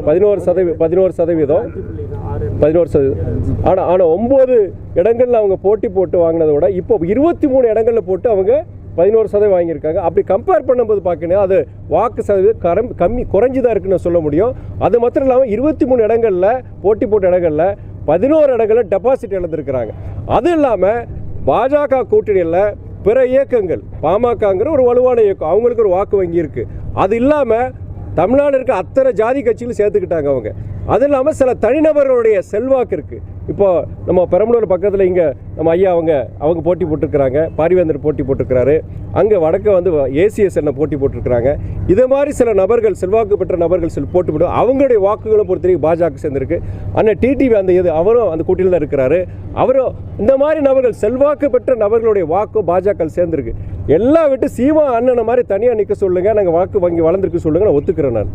11%. ஆனால் 9 இடங்களில் அவங்க போட்டி போட்டு வாங்கினதை விட இப்போ 23 இடங்களில் போட்டு அவங்க 11% வாங்கியிருக்காங்க. அப்படி கம்பேர் பண்ணும்போது பார்க்கணும் அது வாக்கு சதவீதம் குறைஞ்சி தான் இருக்குன்னு சொல்ல முடியும். அது மாத்திரம் இல்லாமல் 23 இடங்களில் போட்டி போட்ட இடங்களில் 11 இடங்களில் டெபாசிட் இழந்திருக்கிறாங்க. அது இல்லாமல் பாஜக கூட்டணியில் பிற இயக்கங்கள், பாமகங்கிற ஒரு வலுவான இயக்கம், அவங்களுக்கு ஒரு வாக்கு வங்கி இருக்குது. அது இல்லாமல் தமிழ்நாடு இருக்க அத்தனை ஜாதி கட்சிகளும் சேர்த்துக்கிட்டாங்க அவங்க. அது இல்லாமல் சில தனிநபர்களுடைய செல்வாக்கு இருக்குது. இப்போது நம்ம பெரம்பலூர் பக்கத்தில் இங்கே நம்ம ஐயா அவங்க போட்டி போட்டிருக்கிறாங்க, பாரிவேந்தர் போட்டி போட்டிருக்கிறாரு. அங்கே வடக்க வந்து ஏசிஎஸ் என்ன போட்டி போட்டிருக்கிறாங்க. இதே மாதிரி சில நபர்கள், செல்வாக்கு பெற்ற நபர்கள் போட்டி போட்டு அவங்களுடைய வாக்குகளை பொறுத்தவரைக்கும் பாஜக சேர்ந்துருக்கு. அண்ணன் டிடிவி அவரும் அந்த கூட்டணியில் தான் இருக்கிறாரு. அவரும் இந்த மாதிரி நபர்கள், செல்வாக்கு பெற்ற நபர்களுடைய வாக்கு பாஜக சேர்ந்துருக்கு. எல்லாம் விட்டு சீமா அண்ணனை மாதிரி தனியாக நிற்க சொல்லுங்கள், நாங்கள் வாக்கு வங்கி வளர்ந்துருக்கு சொல்லுங்கள், நான் ஒத்துக்கிறேன். நான்